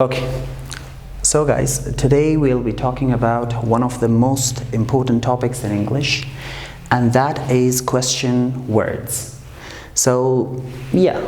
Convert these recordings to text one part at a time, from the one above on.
Okay, so guys, today we'll be talking about one of the most important topics in English, and that is question words. So yeah,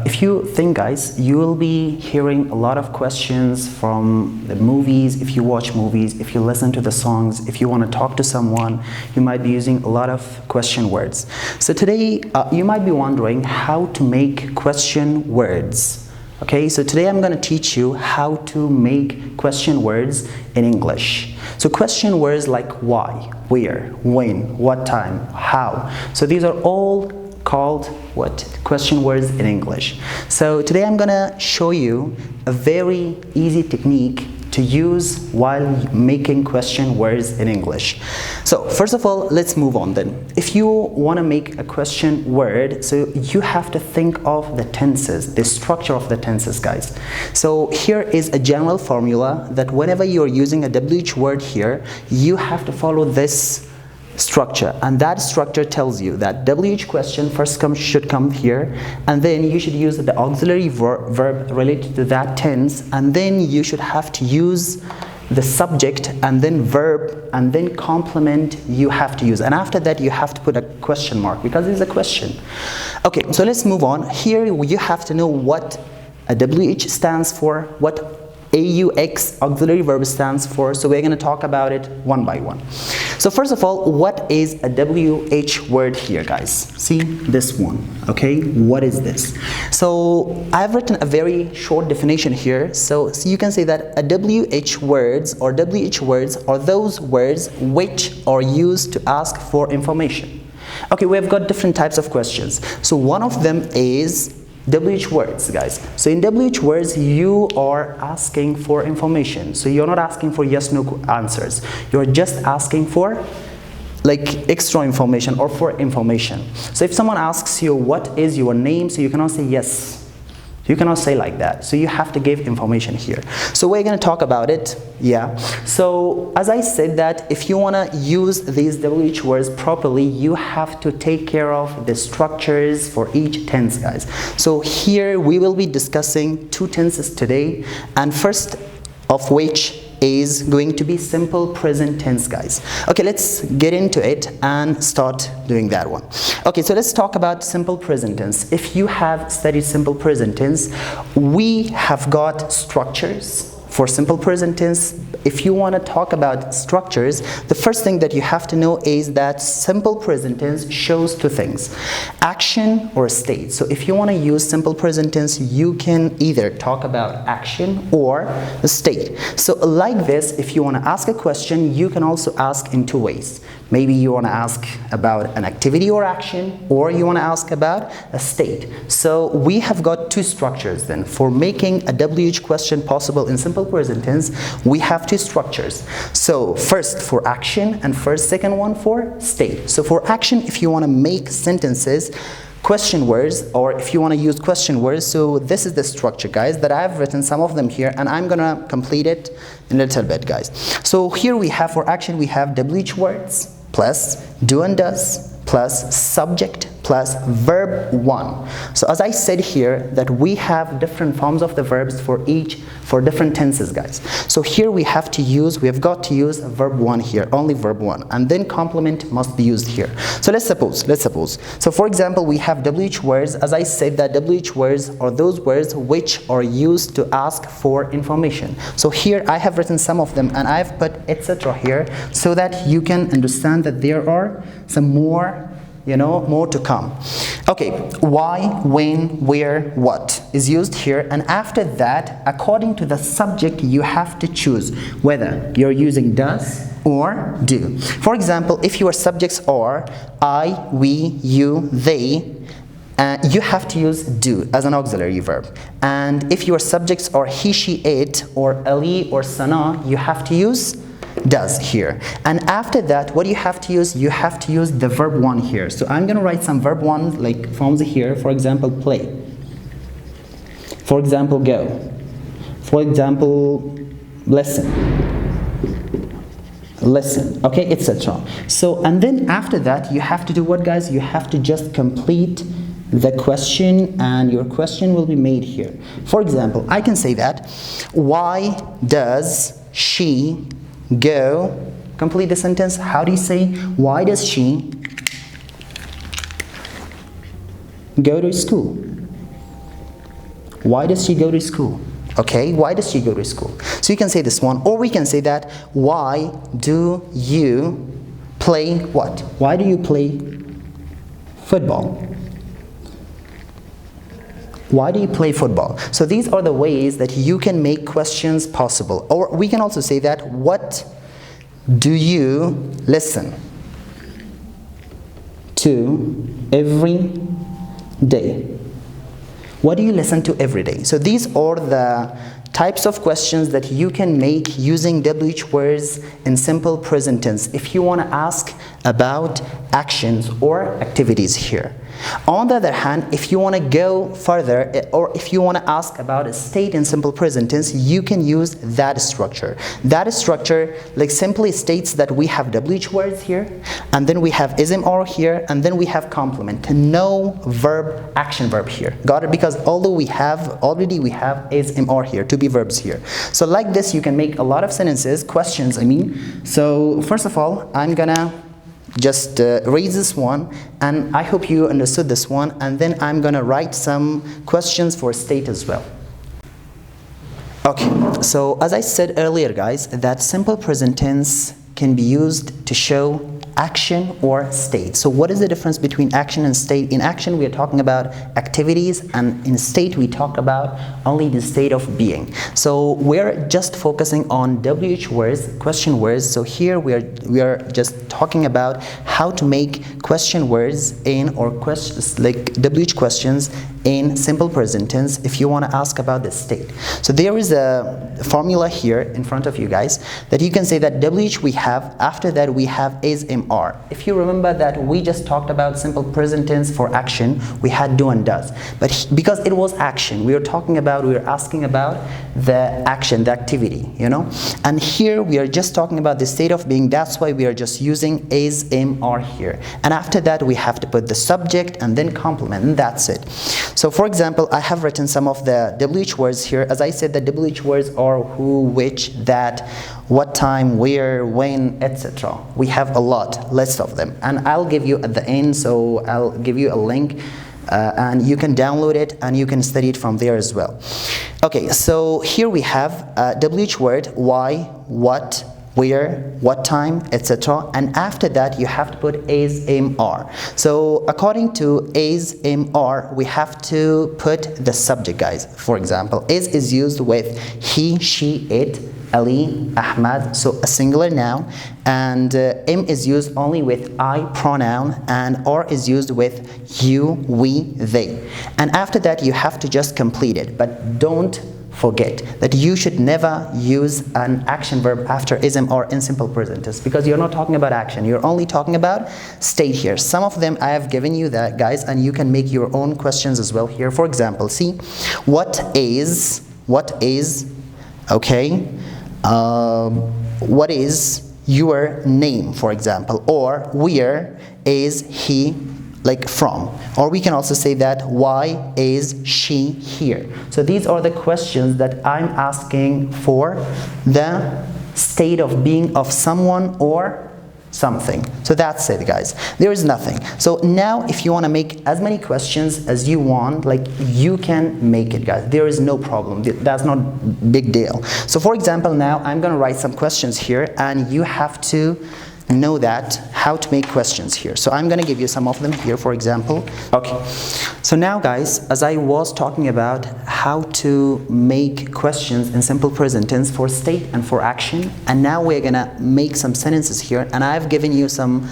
if you think, guys, you will be hearing a lot of questions from the movies. If you watch movies, if you listen to the songs, if you want to talk to someone, you might be using a lot of question words. So today you might be wondering how to make question words. Okay, so today I'm going to teach you how to make question words in English. So question words like why, where, when, what time, how. So these are all called what? Question words in English. So today I'm going to show you a very easy technique to use while making question words in English. So first of all, let's move on then. If you want to make a question word, so you have to think of the tenses, the structure of the tenses, guys. So here is a general formula that whenever you're using a WH word here, you have to follow this structure, and that structure tells you that WH question first should come here, and then you should use the auxiliary verb related to that tense, and then you should have to use the subject and then verb and then complement you have to use, and after that you have to put a question mark because it's a question. Okay, so let's move on. Here you have to know what a WH stands for, what AUX auxiliary verb stands for, so we're going to talk about it one by one. So first of all, what is a WH word here, guys? See this one, okay? What is this? So I've written a very short definition here, so you can say that a WH words or WH words are those words which are used to ask for information. Okay, we've got different types of questions. So one of them is WH words, guys. So in WH words, you are asking for information. So you're not asking for yes/no answers. You're just asking for like extra information or for information. So if someone asks you what is your name, so you cannot say yes. You cannot say like that. So you have to give information here. So we're going to talk about it. Yeah. So as I said that if you want to use these WH words properly, you have to take care of the structures for each tense, guys. So here we will be discussing two tenses today, and first of which is going to be simple present tense, guys. Okay, let's get into it and start doing that one. Okay, so let's talk about simple present tense. If you have studied simple present tense, we have got structures for simple present tense. If you want to talk about structures, the first thing that you have to know is that simple present tense shows two things: action or state. So if you want to use simple present tense, you can either talk about action or the state. So like this, if you want to ask a question, you can also ask in two ways. Maybe you want to ask about an activity or action, or you want to ask about a state. So we have got two structures then. For making a WH question possible in simple present tense, we have two structures. So first for action, and second one for state. So for action, if you want to make sentences question words, or if you want to use question words, so this is the structure, guys, that I've written some of them here, and I'm gonna complete it in a little bit, guys. So here we have for action, we have WH words plus do and does plus subject plus verb 1. So as I said here, that we have different forms of the verbs for different tenses, guys. So here we have got to use verb 1 here, only verb 1, and then complement must be used here. So let's suppose. So for example, we have WH words. As I said, that WH words are those words which are used to ask for information. So here I have written some of them, and I've put etc. here so that you can understand that there are some more to come. Okay, why, when, where, what is used here, and after that, according to the subject, you have to choose whether you're using does or do. For example, if your subjects are I, we, you, they, you have to use do as an auxiliary verb. And if your subjects are he, she, it, or Ali or Sana, you have to use does here. And after that, what you have to use? You have to use the verb 1 here. So I'm going to write some verb 1 like forms here. For example, play. For example, go. For example, listen. Okay, etc. So, and then after that, you have to do what, guys? You have to just complete the question, and your question will be made here. For example, I can say that, why does she go, complete the sentence. How do you say, why does she go to school? Why does she go to school? Okay, why does she go to school? So you can say this one, or we can say that, why do you play what? Why do you play football? Why do you play football? So these are the ways that you can make questions possible. Or we can also say that, what do you listen to every day? What do you listen to every day? So these are the types of questions that you can make using WH words in simple present tense if you want to ask about actions or activities here. On the other hand, if you want to go further, or if you want to ask about a state in simple present tense, you can use that structure. That structure like simply states that we have WH words here, and then we have ism or here, and then we have complement. No verb, action verb here. Got it? Because although we have ism or here, to be verbs here. So like this, you can make a lot of sentences, questions I mean. So first of all, I'm gonna just raise this one, and I hope you understood this one, and then I'm gonna write some questions for state as well. Okay, so as I said earlier guys, that simple present tense can be used to show action or state. So what is the difference between action and state? In action we are talking about activities, and in state we talk about only the state of being. So we're just focusing on WH words, question words. So here we are just talking about how to make question words in, or questions like WH questions in simple present tense if you want to ask about the state. So there is a formula here in front of you guys that you can say that WH we have, after that we have is, am, are. If you remember that we just talked about simple present tense for action, we had do and does. But because it was action, we were asking about the action, the activity, you know. And here we are just talking about the state of being. That's why we are just using is, am, are here. And after that we have to put the subject and then complement, and that's it. So for example, I have written some of the WH words here. As I said, the WH words are who, which, that, what time, where, when, etc. We have a list of them, and I'll give you at the end, so I'll give you a link and you can download it and you can study it from there as well. Okay, so here we have a WH word, why, what, where, what time, etc. And after that you have to put is, am, are. So according to is, am, are, we have to put the subject guys. For example, is used with he, she, it, Ali, Ahmad, so a singular noun, and am is used only with I pronoun, and are is used with you, we, they. And after that you have to just complete it, but don't forget that you should never use an action verb after ism or in simple present tense, because you're not talking about action, you're only talking about state here. Some of them I have given you that guys, and you can make your own questions as well here. For example, see, what is, okay, what is your name, for example, or where is he like from, or we can also say that why is she here. So these are the questions that I'm asking for the state of being of someone or something. So that's it guys, there is nothing. So now if you want to make as many questions as you want, like you can make it guys, there is no problem, that's not big deal. So for example, now I'm gonna write some questions here, and you have to know that how to make questions here. So I'm gonna give you some of them here, for example. Okay, so now guys, as I was talking about how to make questions in simple present tense for state and for action, and now we're gonna make some sentences here, and I've given you some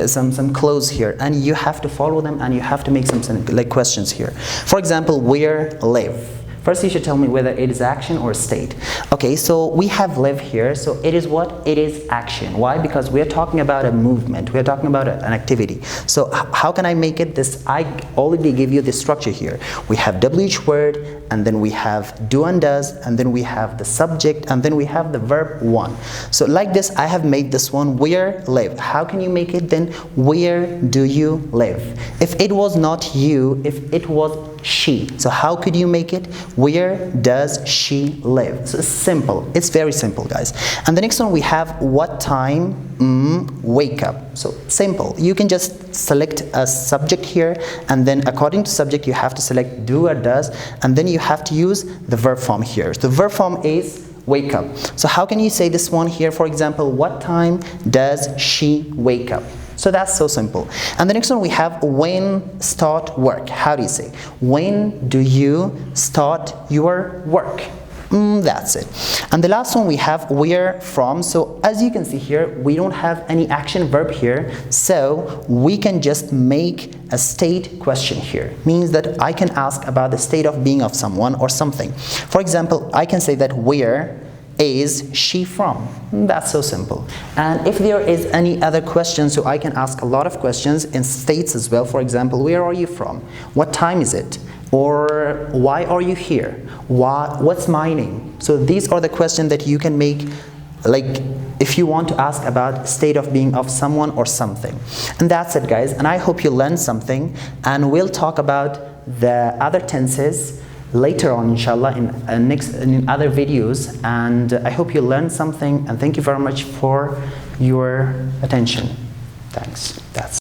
some clues here, and you have to follow them, and you have to make some like questions here. For example, where live. First, you should tell me whether it is action or state. Okay, so we have live here, so it is what? It is action. Why? Because we are talking about a movement, we are talking about an activity. So how can I make it this? I already give you the structure here. We have WH word, and then we have do and does, and then we have the subject, and then we have the verb one. So like this, I have made this one, where live. How can you make it then? Where do you live? If it was not you, if it was she, so how could you make it? Where does she live? So it's simple, it's very simple, guys. And the next one we have what time wake up. So simple, you can just select a subject here, and then according to subject you have to select do or does, and then you have to use the verb form here. The verb form is wake up. So how can you say this one here? For example, what time does she wake up? So that's so simple. And the next one we have when start work. How do you say? When do you start your work? That's it. And the last one we have where from. So as you can see here, we don't have any action verb here, so we can just make a state question here. Means that I can ask about the state of being of someone or something. For example, I can say that where is she from? That's so simple. And if there is any other question, so I can ask a lot of questions in states as well. For example, where are you from? What time is it? Or why are you here? What's my name? So these are the questions that you can make, like if you want to ask about state of being of someone or something. And that's it, guys. And I hope you learned something, and we'll talk about the other tenses later on, inshallah, in other videos. And I hope you learned something, and thank you very much for your attention. Thanks. That's